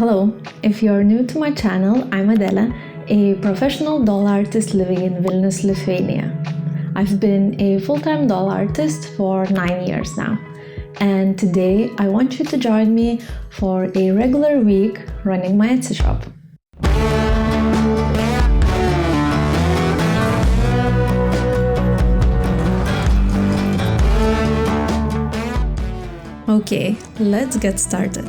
Hello, if you're new to my channel, I'm Adele, a professional doll artist living in Vilnius, Lithuania. I've been a full-time doll artist for 9 years now, and today I want you to join me for a regular week running my Etsy shop. Okay, let's get started.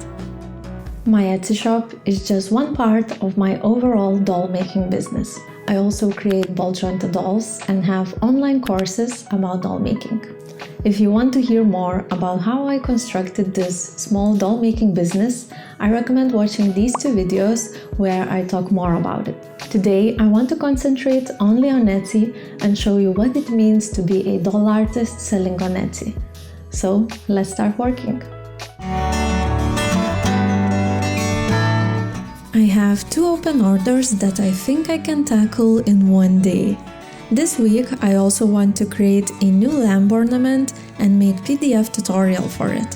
My Etsy shop is just one part of my overall doll making business. I also create ball jointed dolls and have online courses about doll making. If you want to hear more about how I constructed this small doll making business, I recommend watching these two videos where I talk more about it. Today, I want to concentrate only on Etsy and show you what it means to be a doll artist selling on Etsy. So, let's start working. I have 2 open orders that I think I can tackle in one day. This week I also want to create a new lamp ornament and make PDF tutorial for it.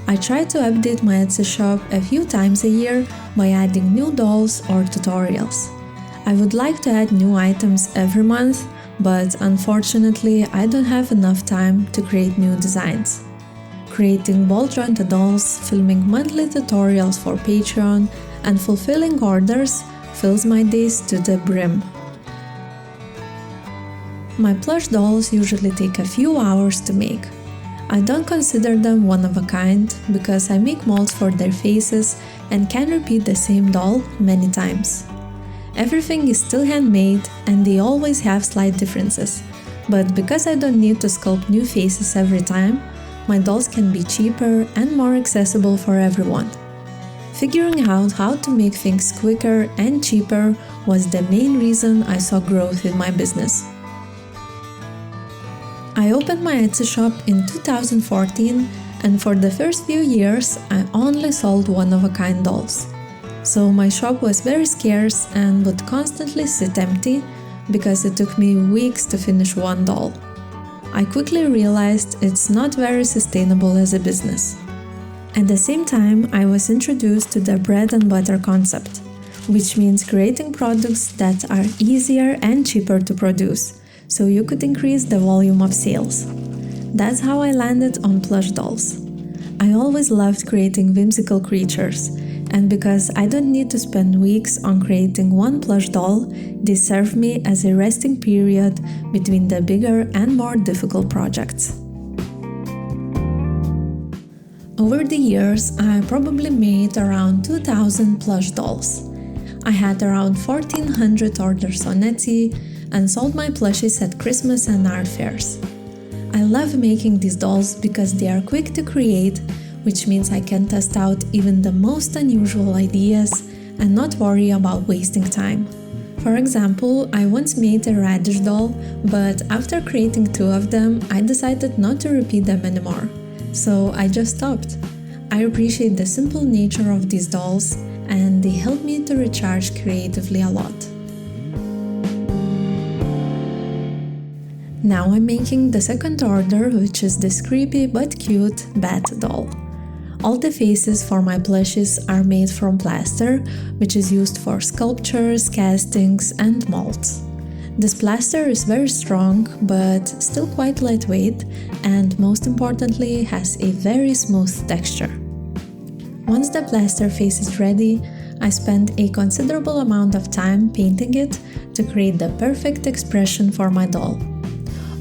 I try to update my Etsy shop a few times a year by adding new dolls or tutorials. I would like to add new items every month, but unfortunately I don't have enough time to create new designs. Creating ball jointed dolls, filming monthly tutorials for Patreon, and fulfilling orders fills my days to the brim. My plush dolls usually take a few hours to make. I don't consider them one of a kind because I make molds for their faces and can repeat the same doll many times. Everything is still handmade and they always have slight differences, but because I don't need to sculpt new faces every time, my dolls can be cheaper and more accessible for everyone. Figuring out how to make things quicker and cheaper was the main reason I saw growth in my business. I opened my Etsy shop in 2014, and for the first few years I only sold one-of-a-kind dolls. So my shop was very scarce and would constantly sit empty because it took me weeks to finish one doll. I quickly realized it's not very sustainable as a business. At the same time, I was introduced to the bread and butter concept, which means creating products that are easier and cheaper to produce, so you could increase the volume of sales. That's how I landed on plush dolls. I always loved creating whimsical creatures, and because I don't need to spend weeks on creating one plush doll, they serve me as a resting period between the bigger and more difficult projects. Over the years, I probably made around 2,000 plush dolls. I had around 1,400 orders on Etsy and sold my plushies at Christmas and art fairs. I love making these dolls because they are quick to create, which means I can test out even the most unusual ideas and not worry about wasting time. For example, I once made a radish doll, but after creating 2 of them, I decided not to repeat them anymore. So I just stopped. I appreciate the simple nature of these dolls and they help me to recharge creatively a lot. Now I'm making the second order, which is this creepy but cute bat doll. All the faces for my plushies are made from plaster, which is used for sculptures, castings and molds. This plaster is very strong, but still quite lightweight, and most importantly has a very smooth texture. Once the plaster face is ready, I spend a considerable amount of time painting it to create the perfect expression for my doll.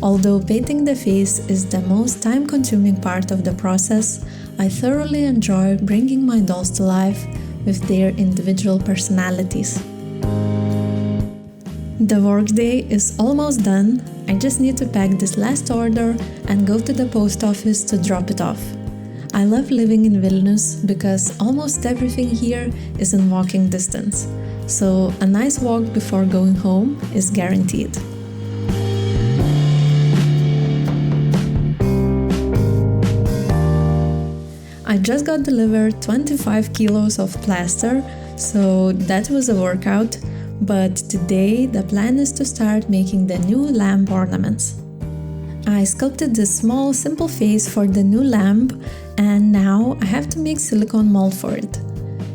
Although painting the face is the most time-consuming part of the process, I thoroughly enjoy bringing my dolls to life with their individual personalities. The workday is almost done. I just need to pack this last order and go to the post office to drop it off. I love living in Vilnius because almost everything here is in walking distance, so a nice walk before going home is guaranteed. I just got delivered 25 kilos of plaster, so that was a workout. But today the plan is to start making the new lamp ornaments. I sculpted this small, simple face for the new lamp, and now I have to make silicone mold for it.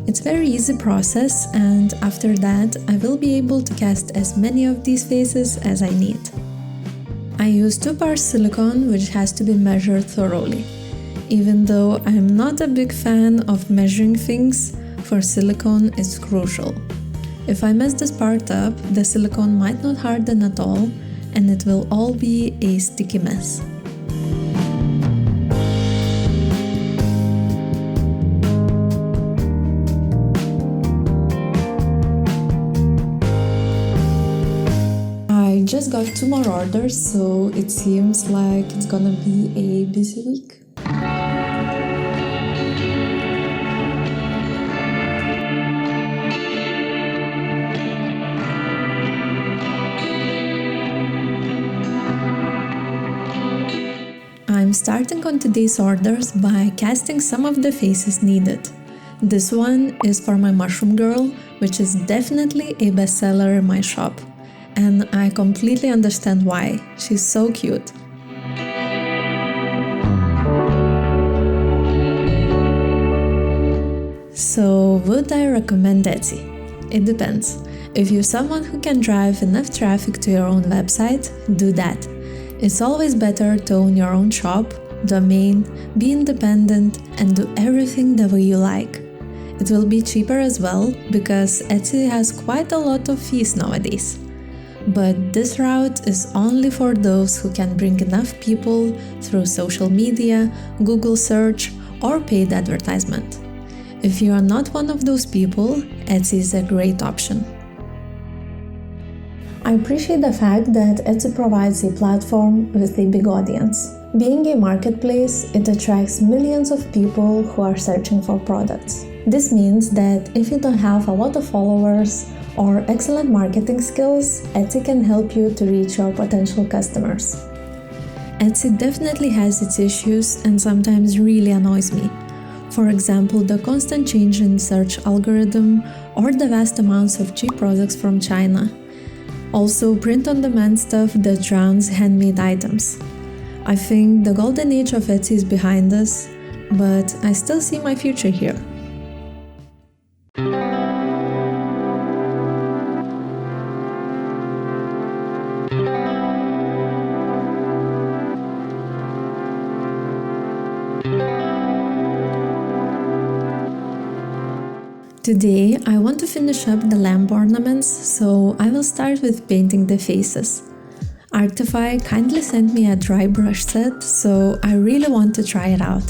It's a very easy process, and after that I will be able to cast as many of these faces as I need. I use 2 parts silicone, which has to be measured thoroughly. Even though I'm not a big fan of measuring things, for silicone it's crucial. If I mess this part up, the silicone might not harden at all, and it will all be a sticky mess. I just got 2 more orders, so it seems like it's gonna be a busy week. I'm starting on today's orders by casting some of the faces needed. This one is for my mushroom girl, which is definitely a bestseller in my shop. And I completely understand why. She's so cute. So, would I recommend Etsy? It depends. If you're someone who can drive enough traffic to your own website, do that. It's always better to own your own shop, domain, be independent, and do everything the way you like. It will be cheaper as well, because Etsy has quite a lot of fees nowadays. But this route is only for those who can bring enough people through social media, Google search, or paid advertisement. If you are not one of those people, Etsy is a great option. I appreciate the fact that Etsy provides a platform with a big audience. Being a marketplace, it attracts millions of people who are searching for products. This means that if you don't have a lot of followers or excellent marketing skills, Etsy can help you to reach your potential customers. Etsy definitely has its issues and sometimes really annoys me. For example, the constant change in search algorithm or the vast amounts of cheap products from China. Also, print-on-demand stuff that drowns handmade items. I think the golden age of Etsy is behind us, but I still see my future here. Today, I want to finish up the lamp ornaments, so I will start with painting the faces. Artify kindly sent me a dry brush set, so I really want to try it out.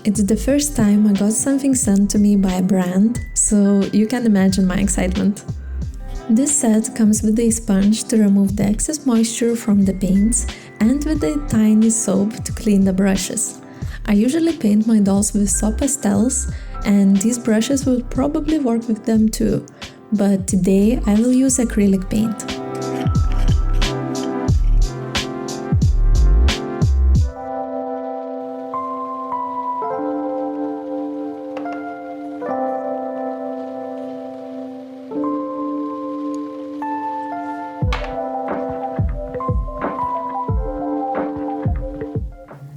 It's the first time I got something sent to me by a brand, so you can imagine my excitement. This set comes with a sponge to remove the excess moisture from the paints and with a tiny soap to clean the brushes. I usually paint my dolls with soap pastels, and these brushes will probably work with them too, but today I will use acrylic paint.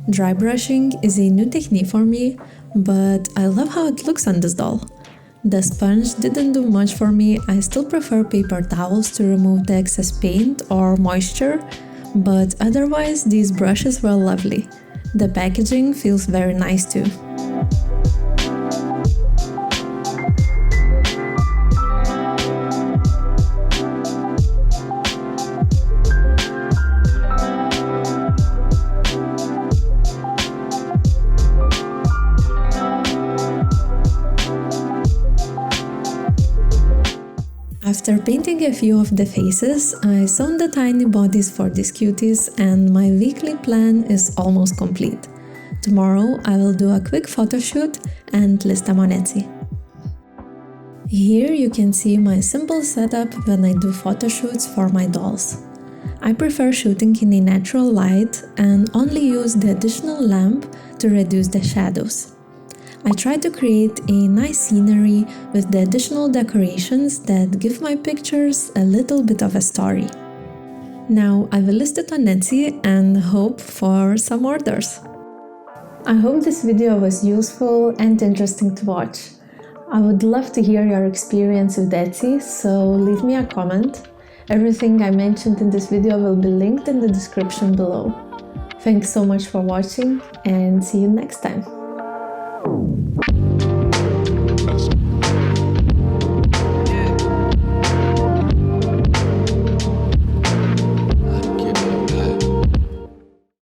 Dry brushing is a new technique for me, but I love how it looks on this doll. The sponge didn't do much for me. I still prefer paper towels to remove the excess paint or moisture, but otherwise these brushes were lovely. The packaging feels very nice too. After painting a few of the faces, I sewn the tiny bodies for these cuties, and my weekly plan is almost complete. Tomorrow I will do a quick photo shoot and list them on Etsy. Here you can see my simple setup when I do photo shoots for my dolls. I prefer shooting in a natural light and only use the additional lamp to reduce the shadows. I try to create a nice scenery with the additional decorations that give my pictures a little bit of a story. Now I will list it on Etsy and hope for some orders. I hope this video was useful and interesting to watch. I would love to hear your experience with Etsy, so leave me a comment. Everything I mentioned in this video will be linked in the description below. Thanks so much for watching and see you next time.